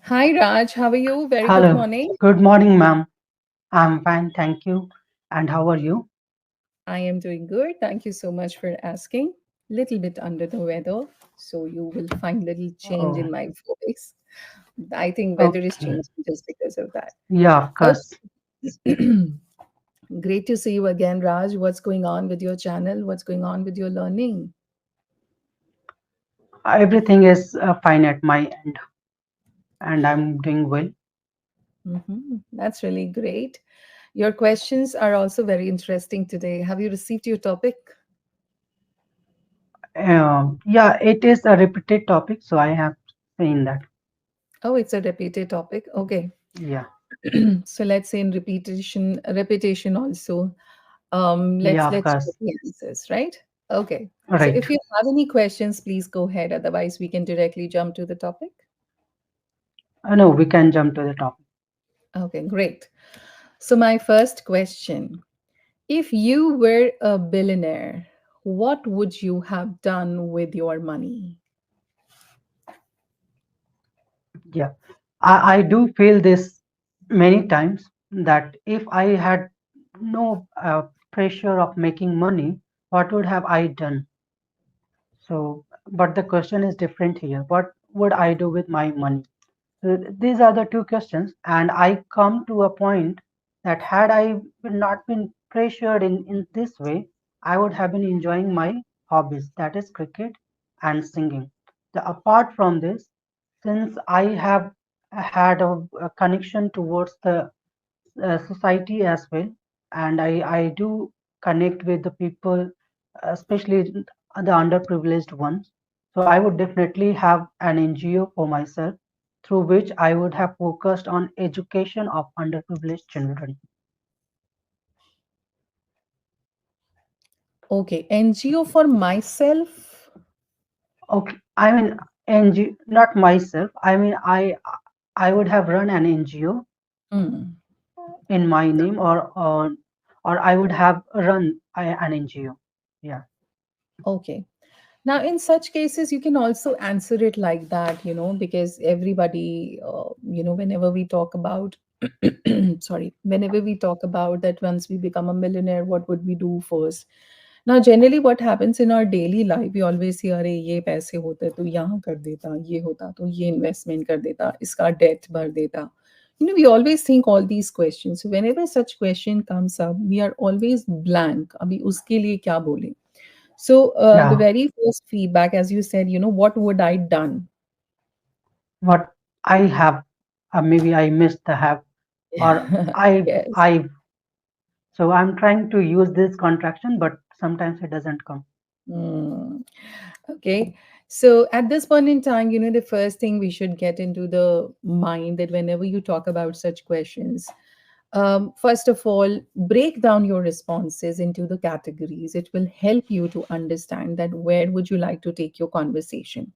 Hi Raj, how are you? Very good Hello. morning. Good morning, ma'am. I'm fine, thank you. And how are you? I am doing good. Thank you so much for asking. Little bit under the weather, so you will find little change in Oh, my voice. I think weather is okay. changing just because of that. Yeah, of course. Okay. Great to see you again, Raj. What's going on with your channel? What's going on with your learning? Everything is fine at my end, and I'm doing well. That's really great. Your questions are also very interesting today. Have you received your topic? Yeah, it is a repeated topic, so I have seen that. Oh, it's a repeated topic. Okay. Yeah, So let's say in repetition also. yeah, of Let's get course. the answers, right? Okay. So Right. if you have any questions, please go ahead. Otherwise, we can directly jump to the topic. No, we can jump to the topic. Okay, great. So my first question: if you were a billionaire, what would you have done with your money? Yeah, I do feel this many times that if I had no pressure of making money, what would have I done? So, but the question is different here. What would I do with my money? So these are the two questions, and I come to a point that had I not been pressured in this way, I would have been enjoying my hobbies, that is cricket and singing. Apart from this, since I have had a connection towards the society as well, and I do connect with the people, especially the underprivileged ones. So I would definitely have an NGO for myself through which I would have focused on education of underprivileged children. Okay, NGO for myself. Okay, I mean NGO, not myself. I mean I would have run an NGO Hmm. in my name, or I would have run an NGO. Yeah, Okay. Now, in such cases, you can also answer it like that, because everybody, whenever we talk about, sorry, whenever we talk about that once we become a millionaire, what would we do first? Now, generally, what happens in our daily life, we always see, अरे ये पैसे होते तो यहाँ कर देता, ये होता तो ये investment कर देता, इसका debt भर देता. We always think all these questions. So whenever such question comes up, we are always blank. अभी उसके लिए क्या बोलें? So the yeah. very first feedback, as you said, what would I done? What I have, maybe I missed the have, or Yes. I. So I'm trying to use this contraction, but sometimes it doesn't come. Hmm. Okay. So at this point in time, the first thing we should get into the mind that whenever you talk about such questions, first of all, break down your responses into the categories. It will help you to understand that where would you like to take your conversation.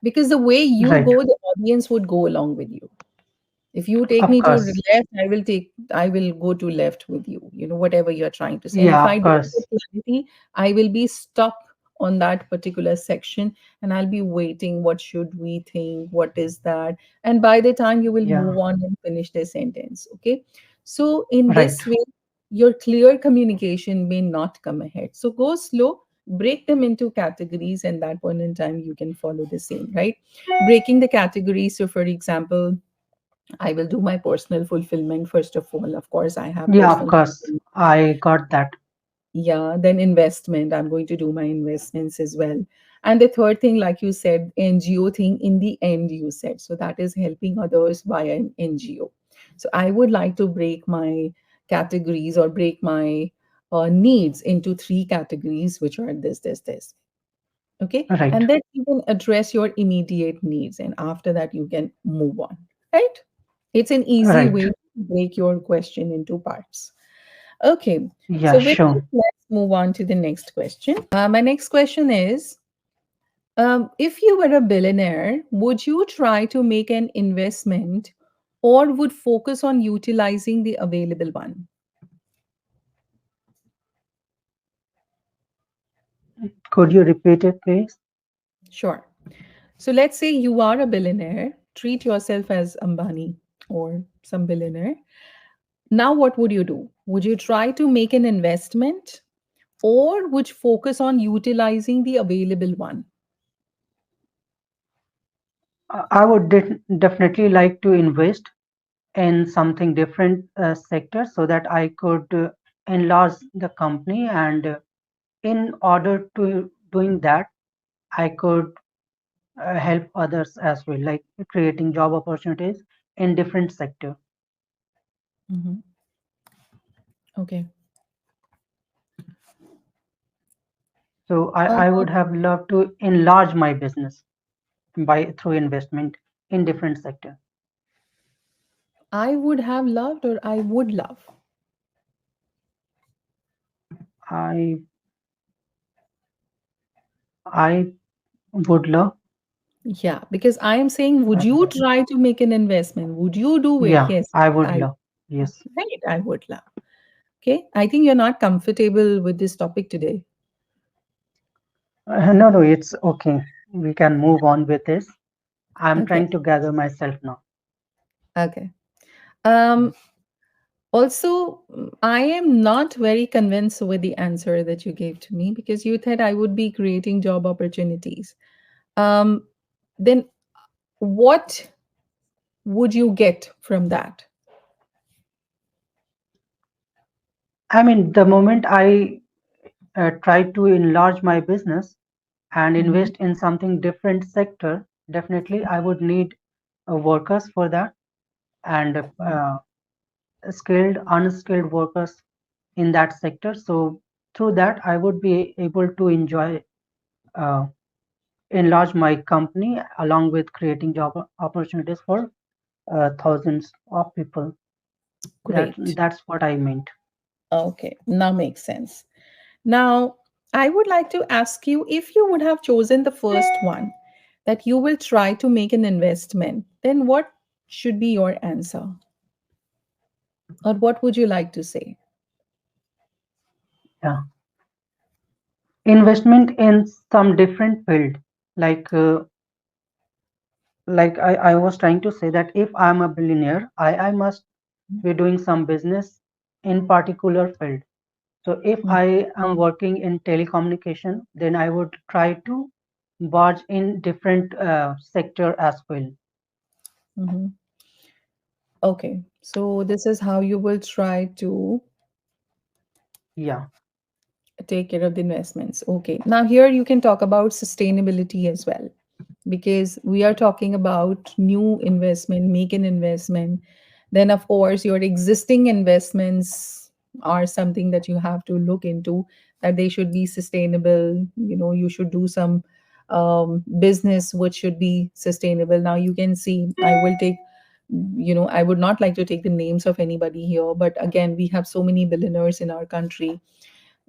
Because the way you Right. go, the audience would go along with you. If you take Of me to course. left, I will go to left with you, whatever you're trying to say. And if Yeah, I of don't course. get clarity, I will be stuck on that particular section and I'll be waiting. What should we think? What is that? And by the time you will Yeah. move on and finish the sentence. Okay. So in Right. this way, your clear communication may not come ahead. So go slow, break them into categories, and that point in time you can follow the same, right? Breaking the categories. So for example, I will do my personal fulfillment first of all. Of course, I have Yeah, of personal course. fulfillment. I got that. Yeah, then investment. I'm going to do my investments as well. And the third thing, like you said, NGO thing in the end, you said. So that is helping others via an NGO. So I would like to break my categories or break my needs into three categories, which are this. Okay. Right. And then you can address your immediate needs. And after that, you can move on. Right. It's an easy Right. way to break your question into parts. Okay. Yeah, So with this, sure. let's move on to the next question. My next question is, if you were a billionaire, would you try to make an investment or would focus on utilizing the available one? Could you repeat it, please? Sure. So let's say you are a billionaire. treat yourself as Ambani or some billionaire. Now, what would you do? Would you try to make an investment or would you focus on utilizing the available one? I would definitely like to invest in something different sector so that I could enlarge the company, and in order to doing that, I could help others as well, like creating job opportunities in different sector. Mhm. Okay. So Uh, I would have loved to enlarge my business by through investment in different sector. I would have loved or I would love. I I would love. Yeah, because I am saying, would you try to make an investment? Would you do it? Yeah, Yes, I would I love. Yes. right. I would love. Okay. I think you're not comfortable with this topic today. No, no, it's okay. We can move on with this. I'm Okay. trying to gather myself now. Okay. Um, Also, I am not very convinced with the answer that you gave to me because you said I would be creating job opportunities. Um, then what would you get from that? I mean, the moment I try to enlarge my business and Mhm, invest in something different sector, definitely I would need workers for that, and skilled, unskilled workers in that sector. So through that, I would be able to uh, enlarge my company along with creating job opportunities for thousands of people. Great. That's what I meant. Okay, now makes sense. Now, I would like to ask you if you would have chosen the first one, that you will try to make an investment, then what should be your answer? Or what would you like to say? Yeah, investment in some different field, like I was trying to say that if I'm a billionaire, I must be doing some business in particular field. So if I am working in telecommunication, then I would try to barge in different sector as well. Mhm. Okay, so this is how you will try to Yeah, take care of the investments. Okay, now here you can talk about sustainability as well, because we are talking about new investment, make an investment. Then, of course, your existing investments are something that you have to look into, that they should be sustainable. You should do some business which should be sustainable. Now, you can see, I will take I would not like to take the names of anybody here, but again, we have so many billionaires in our country,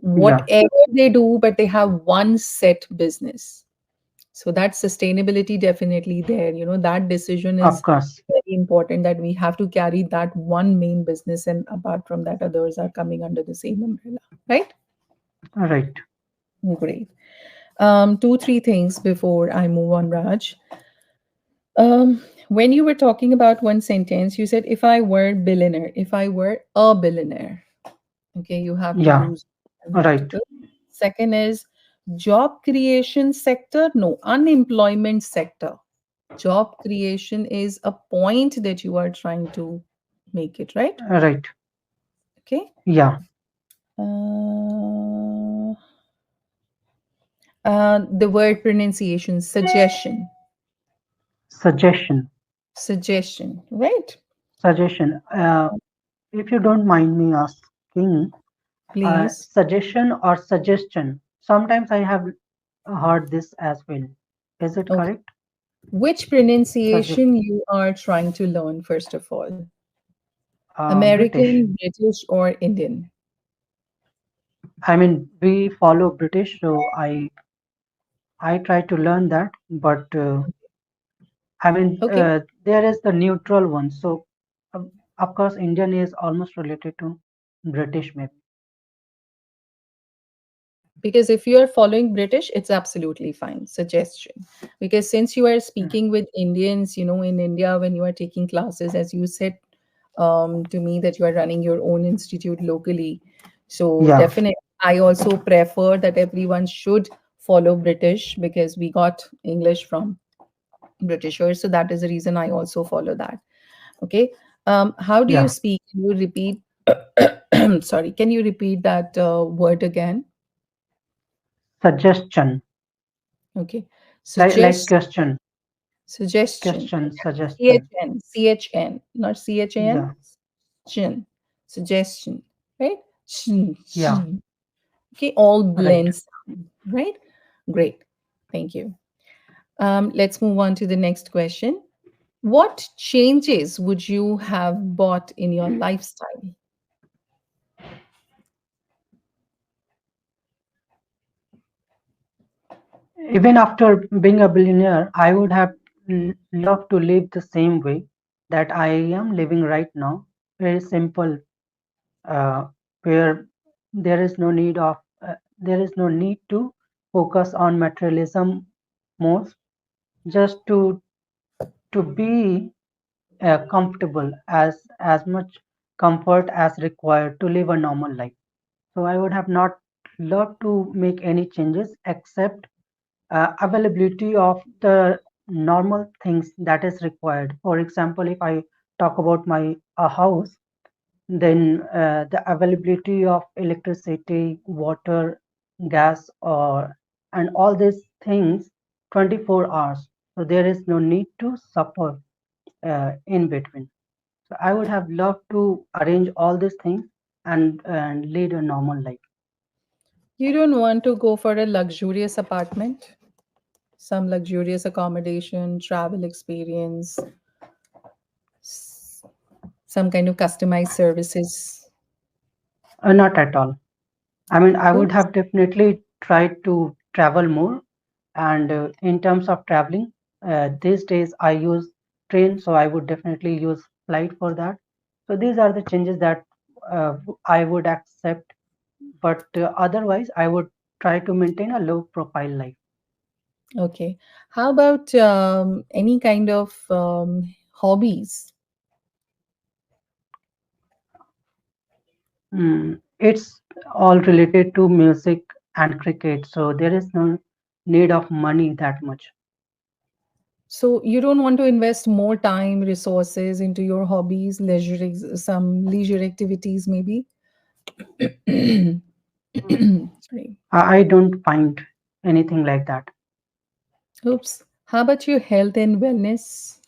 yeah, whatever they do, but they have one set business. So that sustainability definitely there. That decision of is course. very important, that we have to carry that one main business, and apart from that, others are coming under the same umbrella, right? Right. Great. Two, three things before I move on, Raj. When you were talking about one sentence, you said, if I were billionaire, if I were a billionaire. Okay, you have to Yeah, use an right, article. Second is job creation sector. No, unemployment sector. Job creation is a point that you are trying to make it, right? right. Okay. Yeah, Uh, the word pronunciation, suggestion. suggestion, Suggestion, right? suggestion. If you don't mind me asking, Please. suggestion or suggestion. Sometimes I have heard this as well. Is it Okay. correct? Which Suggest pronunciation you are trying to learn, first of all? British. American, British, or Indian? I mean, we follow British, so I try to learn that. But I mean, Okay. there is the neutral one. So of course, Indian is almost related to British, maybe. Because if you are following British, it's absolutely fine. Suggestion. Because since you are Mm. speaking with Indians, in India, when you are taking classes, as you said to me that you are running your own institute locally. So Yeah, definitely, I also prefer that everyone should follow British because we got English from Britishers. So that is the reason I also follow that. Okay. How do you yeah. speak? Can you repeat? Sorry, can you repeat that word again? Suggestion, Okay. like Suggest question, suggestion. question, suggestion. CHN, not CHAN. Yeah, Suggestion. Suggestion. Right? Shin, yeah, shin. Okay, all right. blends, right? Great. Thank you. Let's move on to the next question. What changes would you have bought in your lifestyle? Even after being a billionaire, I would have loved to live the same way that I am living right now. Very simple, uh, where there is no need of there is no need to focus on materialism most, just to be comfortable, as much comfort as required to live a normal life. So I would have not loved to make any changes except availability of the normal things that is required. For example, if I talk about my a house, then the availability of electricity, water, gas, or and all these things 24 hours. So there is no need to suffer in between. So I would have loved to arrange all these things and lead a normal life. You don't want to go for a luxurious apartment, some luxurious accommodation, travel experience, some kind of customized services. Not at all. I mean, I would Oops. have definitely tried to travel more. And in terms of traveling, these days I use train, so I would definitely use flight for that. So these are the changes that I would accept. But otherwise, I would try to maintain a low profile life. Okay. How about any kind of hobbies? It's all related to music and cricket, so there is no need of money that much. So you don't want to invest more time, resources into your hobbies, some leisure activities, maybe? Sorry. I don't find anything like that. Oops. How about your health and wellness?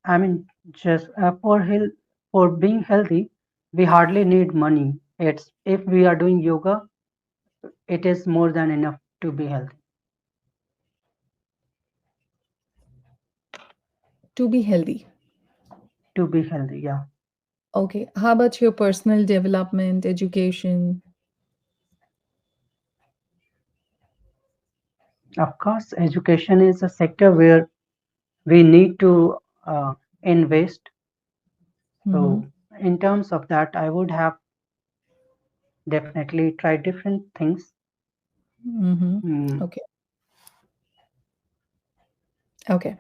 I mean, just for being healthy, we hardly need money. It's if we are doing yoga, it is more than enough to be healthy. To be healthy. To be healthy, yeah. Okay. How about your personal development, education? Of course, education is a sector where we need to invest. Mm-hmm. So, in terms of that, I would have definitely tried different things. Mm-hmm. Mm, Okay. Okay.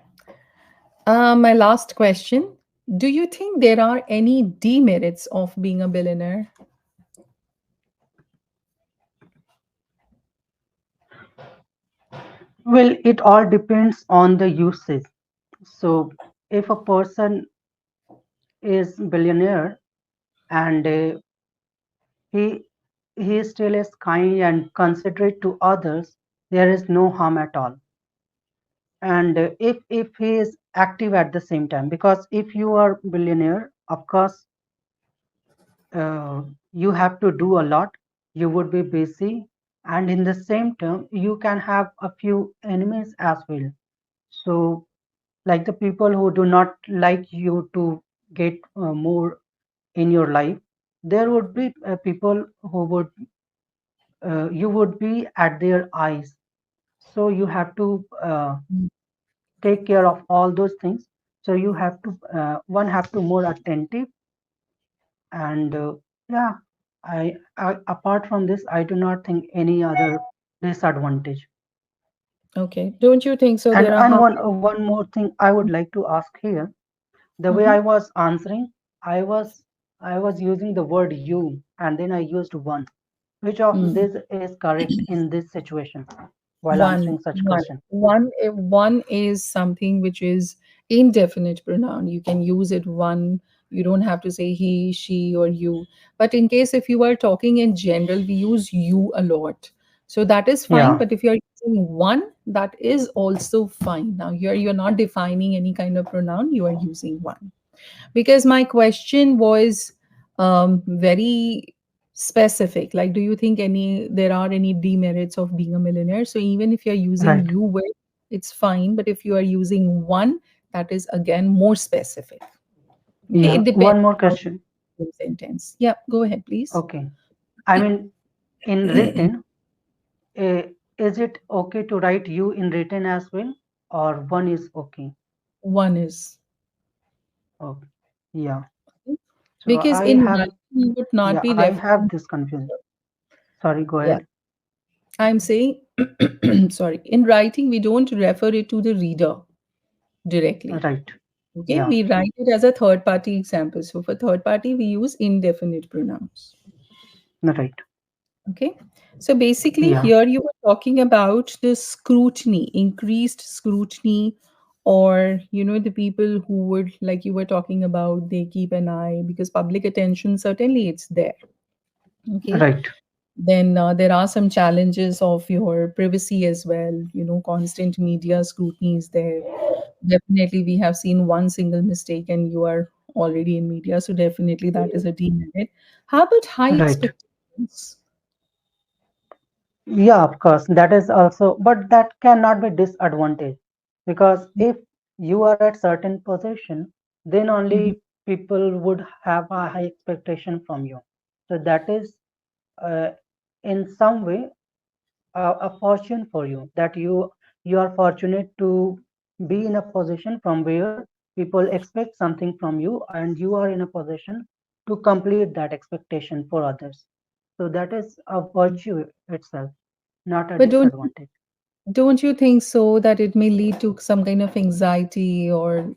My last question. Do you think there are any demerits of being a billionaire? Well, it all depends on the usage. So, if a person is billionaire and he he still is kind and considerate to others, there is no harm at all. And if he is active at the same time, because if you are billionaire, of course, you have to do a lot, you would be busy, and in the same term you can have a few enemies as well. So like the people who do not like you to get more in your life, there would be people who would you would be at their eyes. So you have to take care of all those things. So you have to one have to more attentive and yeah, I apart from this, I do not think any other disadvantage. Okay. Don't you think so? There are And how one more thing I would like to ask here. The way Mhm. I was answering, I was I was using the word you and then I used one. Which of Mm. this is correct in this situation while One, answering such one, question? one. If one is something which is indefinite pronoun, you can use it one. You don't have to say he, she, or you. But in case if you are talking in general, we use you a lot. So that is fine. Yeah, But if you're using one, that is also fine. Now here you're not defining any kind of pronoun, you are using one. Because my question was very specific, like do you think any there are any demerits of being a millionaire? So even if you're using right. you with, it's fine, but if you are using one, that is again more specific. Okay, Yeah, it depends one more how question. the sentence. Yeah, go ahead please. Okay. I mean, in written, is it okay to write you in written as well, or one is okay? One is. Okay. Yeah. So Because I in have, writing you would not yeah, be I have referring. this confusion. Sorry, go Yeah, ahead. I'm saying sorry, in writing we don't refer it to the reader directly. Right. Okay, Yeah. we write it as a third party example. So for third party, we use indefinite pronouns. Right. Okay, so basically, Yeah. here you were talking about the scrutiny, increased scrutiny, or the people who would, like you were talking about, they keep an eye because public attention, certainly it's there. Okay, Right. then there are some challenges of your privacy as well. Constant media scrutiny is there. Definitely we have seen one single mistake and you are already in media, so definitely that is a demerit. How about high Right. expectations? Yeah, of course, that is also, but that cannot be disadvantage because if you are at certain position, then Mhm. only people would have a high expectation from you. So that is uh, in some way a fortune for you that you are fortunate to be in a position from where people expect something from you and you are in a position to complete that expectation for others. So that is a virtue itself, not a But disadvantage. don't you think so that it may lead to some kind of anxiety or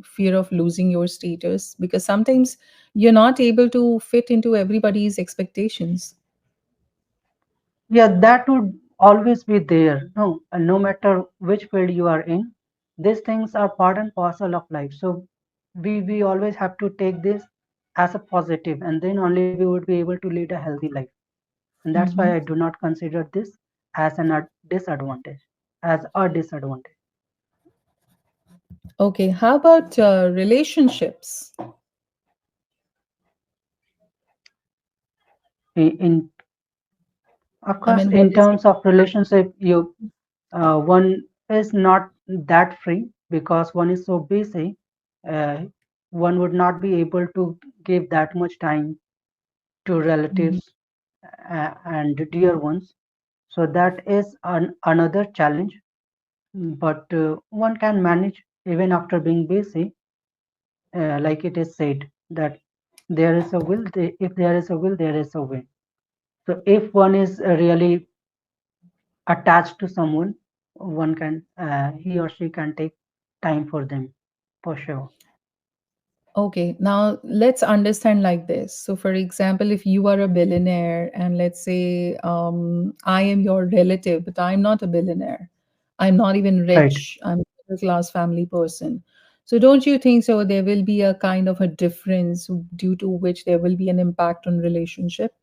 fear of losing your status, because sometimes you're not able to fit into everybody's expectations. Yeah, that would always be there. No, and no matter which field you are in, these things are part and parcel of life. So we always have to take this as a positive, and then only we would be able to lead a healthy life. And that's why I Mhm. do not consider this as disadvantage, as a disadvantage. Okay, how about relationships? In of I course, mean, what in is it? terms of relationship, you one is not that free because one is so busy. Uh, one would not be able to give that much time to Mhm. relatives and dear ones. So that is another challenge. But one can manage even after being busy. Like it is said that there is a will. If there is a will, there is a way. So if one is really attached to someone, one can he or she can take time for them for sure. Okay, now let's understand like this. So, for example, if you are a billionaire and let's say I am your relative, but I'm not a billionaire, I'm not even Right. rich, I'm a middle class family person. So, don't you think so? There will be a kind of a difference due to which there will be an impact on relationship.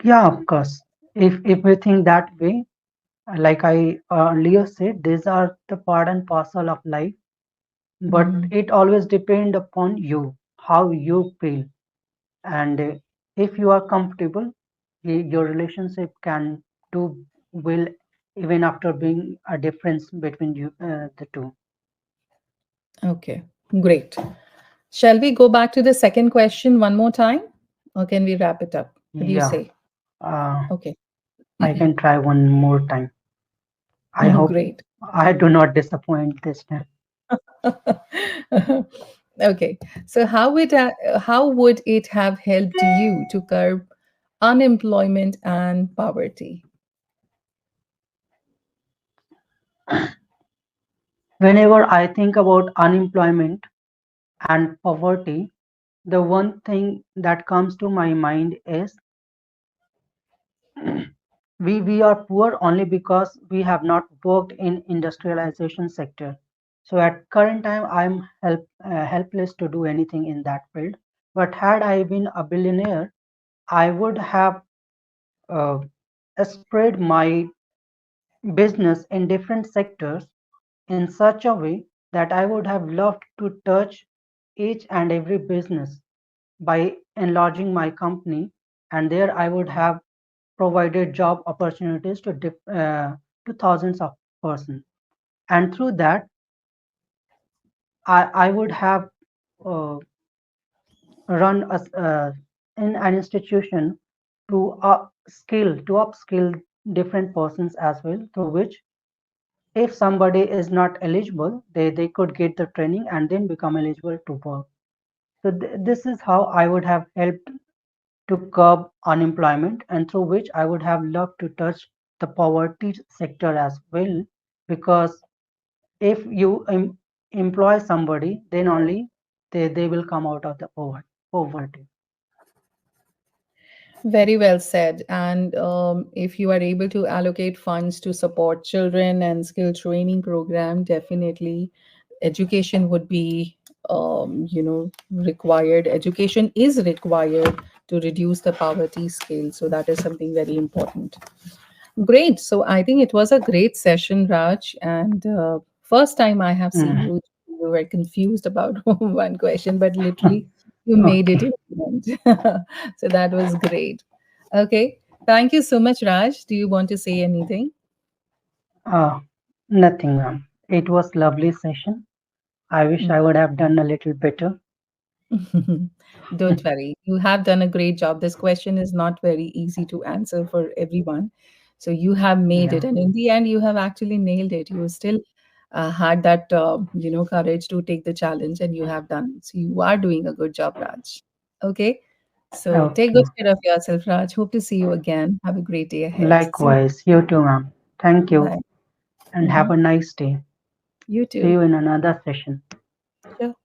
Yeah, of course. If we think that way, like I earlier said, these are the part and parcel of life. But Mhm. it always depend upon you, how you feel, and if you are comfortable, your relationship can do well even after being a difference between you the two. Okay, great. Shall we go back to the second question one more time, or can we wrap it up? What do you Yeah, say? uh, Okay. I can try one more time. I Oh, hope great. I do not disappoint this time. Okay. So how would it have helped you to curb unemployment and poverty? Whenever I think about unemployment and poverty, the one thing that comes to my mind is we are poor only because we have not worked in industrialization sector. So at current time I'm helpless to do anything in that field. But had I been a billionaire, I would have uh, spread my business in different sectors in such a way that I would have loved to touch each and every business by enlarging my company, and there I would have provided job opportunities to thousands of persons. And through that, I would have uh, run in an institution to upskill different persons as well, through which if somebody is not eligible, they could get the training and then become eligible to work. So this is how I would have helped to curb unemployment, and through which I would have loved to touch the poverty sector as well, because if you employ somebody, then only they will come out of the poverty. Very well said. And if you are able to allocate funds to support children and skill training program, definitely education would be, required. Education is required to reduce the poverty scale. So that is something very important. Great. So I think it was a great session, Raj. And first time I have seen Mm. you, you were confused about one question, but literally you made it Okay. in the end. So that was great. Okay. Thank you so much, Raj. Do you want to say anything? Uh, Nothing, ma'am. It was lovely session. I wish I would have done a little better. Don't worry. You have done a great job. This question is not very easy to answer for everyone. So you have made Yeah. it. And in the end, you have actually nailed it. You still had that, courage to take the challenge and you have done it. So you are doing a good job, Raj. Okay. So take Okay. good care of yourself, Raj. Hope to see you again. Have a great day ahead. See you. Likewise. You too, ma'am. Thank you Bye. and have Mhm. a nice day. You See too. you in another session. Sure.